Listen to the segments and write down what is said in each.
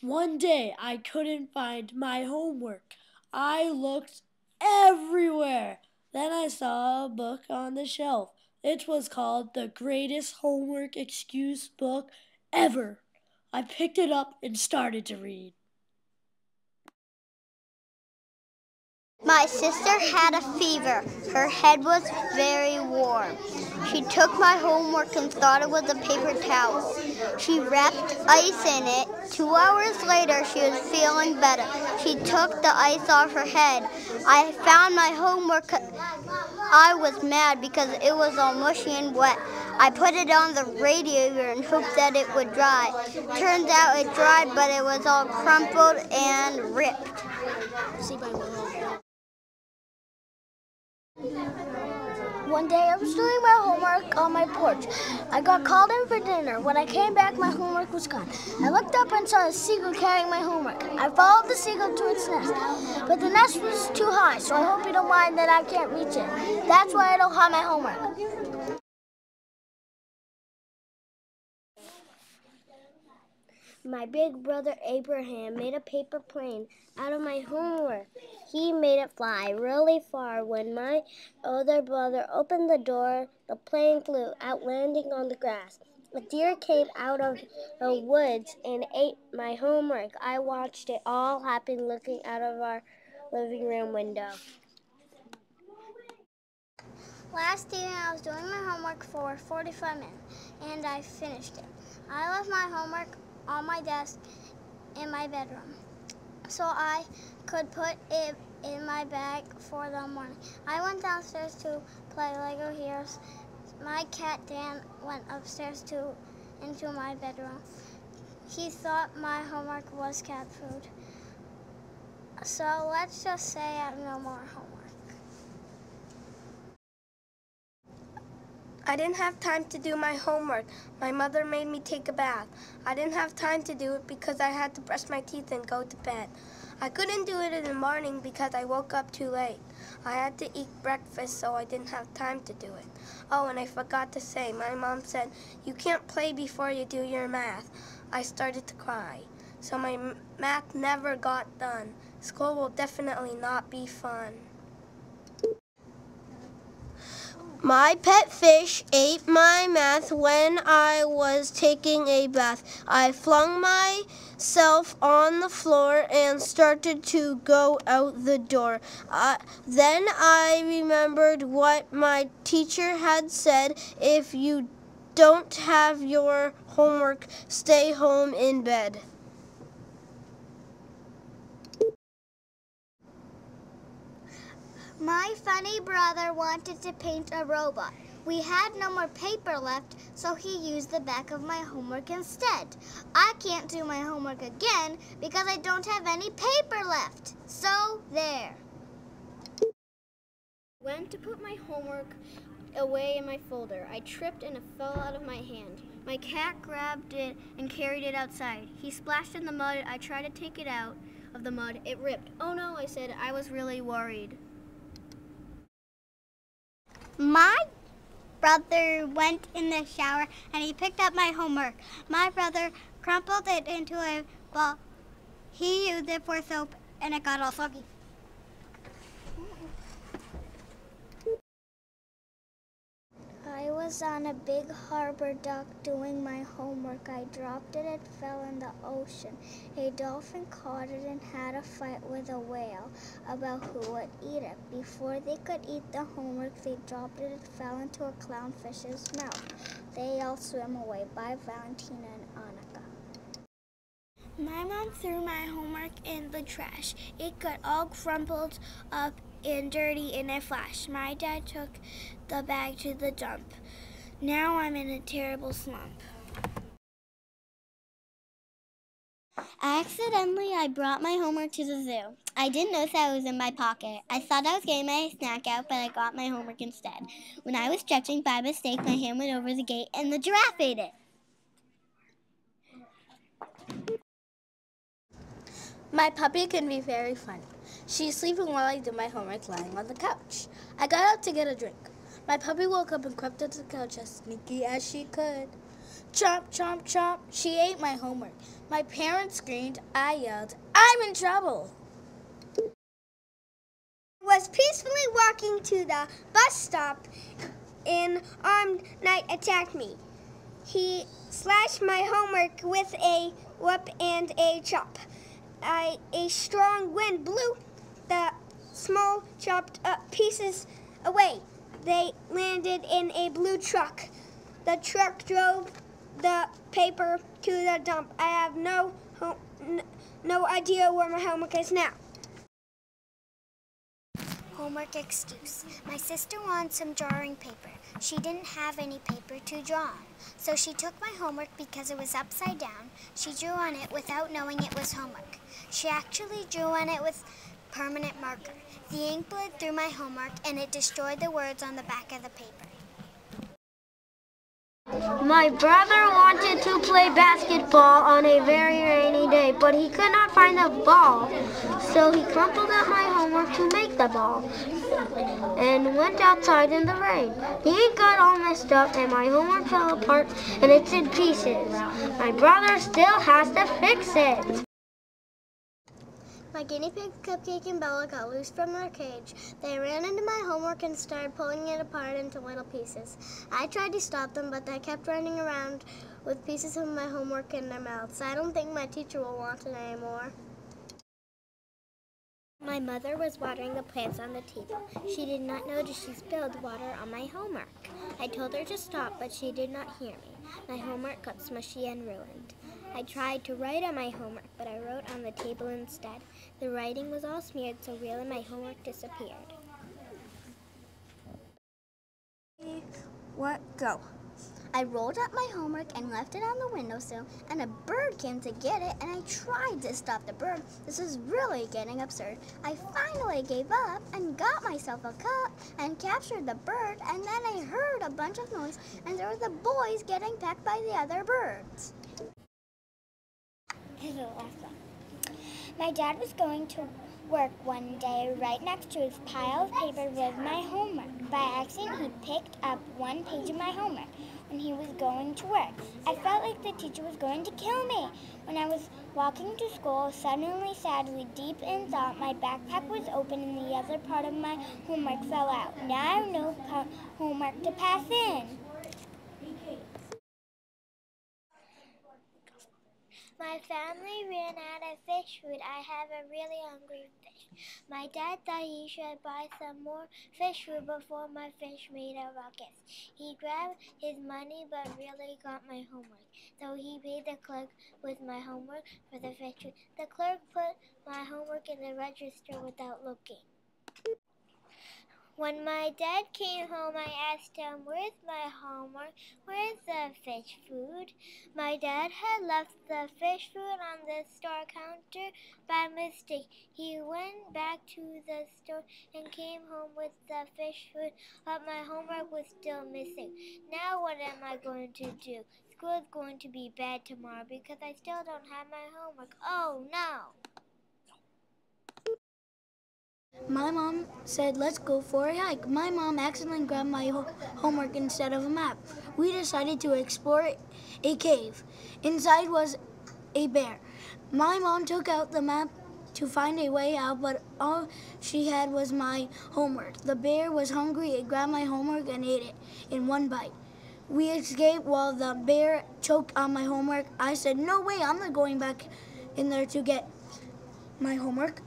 One day I couldn't find my homework. I looked everywhere. Then I saw a book on the shelf. It was called The Greatest Homework Excuse Book Ever. I picked it up and started to read. My sister had a fever. Her head was very warm. She took my homework and thought it was a paper towel. She wrapped ice in it. 2 hours later, she was feeling better. She took the ice off her head. I found my homework. I was mad because it was all mushy and wet. I put it on the radiator and hoped that it would dry. Turns out it dried, but it was all crumpled and ripped. One day I was doing my homework on my porch. I got called in for dinner. When I came back, my homework was gone. I looked up and saw a seagull carrying my homework. I followed the seagull to its nest, but the nest was too high, so I hope you don't mind that I can't reach it. That's why I don't have my homework. My big brother Abraham made a paper plane out of my homework. He made it fly really far. When my older brother opened the door, the plane flew out, landing on the grass. A deer came out of the woods and ate my homework. I watched it all happen looking out of our living room window. Last evening I was doing my homework for 45 minutes and I finished it. I left my homework on my desk in my bedroom so I could put it in my bag for the morning. I went downstairs to play Lego Heroes. My cat Dan went upstairs into my bedroom. He thought my homework was cat food. So let's just say I have no more homework. I didn't have time to do my homework. My mother made me take a bath. I didn't have time to do it because I had to brush my teeth and go to bed. I couldn't do it in the morning because I woke up too late. I had to eat breakfast, so I didn't have time to do it. Oh, and I forgot to say, my mom said, "You can't play before you do your math." I started to cry. So my math never got done. School will definitely not be fun. My pet fish ate my math when I was taking a bath. I flung myself on the floor and started to go out the door. Then I remembered what my teacher had said: if you don't have your homework, stay home in bed. My funny brother wanted to paint a robot. We had no more paper left, so he used the back of my homework instead. I can't do my homework again because I don't have any paper left. So, there. Went to put my homework away in my folder. I tripped and it fell out of my hand. My cat grabbed it and carried it outside. He splashed in the mud. I tried to take it out of the mud. It ripped. "Oh no," I said. I was really worried. My brother went in the shower and he picked up my homework. My brother crumpled it into a ball. He used it for soap and it got all soggy. I was on a big harbor dock doing my homework. I dropped it, it fell in the ocean. A dolphin caught it and had a fight with a whale about who would eat it. Before they could eat the homework, they dropped it, it fell into a clownfish's mouth. They all swam away. By Valentina and Annika. My mom threw my homework in the trash. It got all crumpled up and dirty in a flash. My dad took the bag to the dump. Now I'm in a terrible slump. Accidentally, I brought my homework to the zoo. I didn't notice that it was in my pocket. I thought I was getting my snack out, but I got my homework instead. When I was stretching, by mistake, my hand went over the gate and the giraffe ate it. My puppy can be very funny. She's sleeping while I do my homework lying on the couch. I got out to get a drink. My puppy woke up and crept under the couch as sneaky as she could. Chomp, chomp, chomp. She ate my homework. My parents screamed, I yelled, I'm in trouble. Was peacefully walking to the bus stop. An armed knight attacked me. He slashed my homework with a whip and a chop. A strong wind blew the small chopped up pieces away. They landed in a blue truck. The truck drove the paper to the dump. I have no idea where my homework is now. Homework excuse. My sister wanted some drawing paper. She didn't have any paper to draw on, so she took my homework because it was upside down. She drew on it without knowing it was homework. She actually drew on it with permanent marker. The ink bled through my homework and it destroyed the words on the back of the paper. My brother wanted to play basketball on a very rainy day, but he could not find the ball. So he crumpled up my homework to make the ball and went outside in the rain. He got all messed up and my homework fell apart and it's in pieces. My brother still has to fix it. My guinea pig, Cupcake, and Bella got loose from their cage. They ran into my homework and started pulling it apart into little pieces. I tried to stop them, but they kept running around with pieces of my homework in their mouths. I don't think my teacher will want it anymore. My mother was watering the plants on the table. She did not notice she spilled water on my homework. I told her to stop, but she did not hear me. My homework got smushy and ruined. I tried to write on my homework, but I wrote on the table instead. The writing was all smeared, so really my homework disappeared. Go. I rolled up my homework and left it on the windowsill, and a bird came to get it, and I tried to stop the bird. This is really getting absurd. I finally gave up and got myself a cup and captured the bird, and then I heard a bunch of noise, and there were the boys getting pecked by the other birds. This is the last one. My dad was going to work one day. Right next to his pile of paper was my homework. By accident, he picked up one page of my homework when he was going to work. I felt like the teacher was going to kill me. When I was walking to school, suddenly, sadly, deep in thought, my backpack was open and the other part of my homework fell out. Now I have no homework to pass in. My family ran out of fish food. I have a really hungry fish. My dad thought he should buy some more fish food before my fish made a ruckus. He grabbed his money but really got my homework. So he paid the clerk with my homework for the fish food. The clerk put my homework in the register without looking. When my dad came home, I asked him, "Where's my homework? Where's the fish food?" My dad had left the fish food on the store counter by mistake. He went back to the store and came home with the fish food, but my homework was still missing. Now what am I going to do? School is going to be bad tomorrow because I still don't have my homework. Oh no! My mom said, let's go for a hike. My mom accidentally grabbed my homework instead of a map. We decided to explore a cave. Inside was a bear. My mom took out the map to find a way out, but all she had was my homework. The bear was hungry. It grabbed my homework and ate it in one bite. We escaped while the bear choked on my homework. I said, no way, I'm not going back in there to get my homework.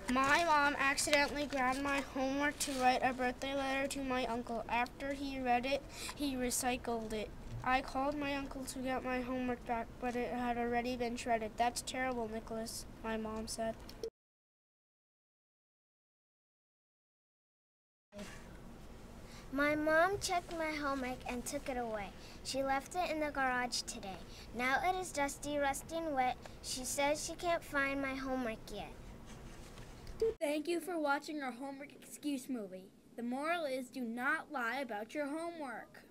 My mom accidentally grabbed my homework to write a birthday letter to my uncle. After he read it, he recycled it. I called my uncle to get my homework back, but it had already been shredded. That's terrible, Nicholas, my mom said. My mom checked my homework and took it away. She left it in the garage today. Now it is dusty, rusty, and wet. She says she can't find my homework yet. Thank you for watching our homework excuse movie. The moral is, do not lie about your homework.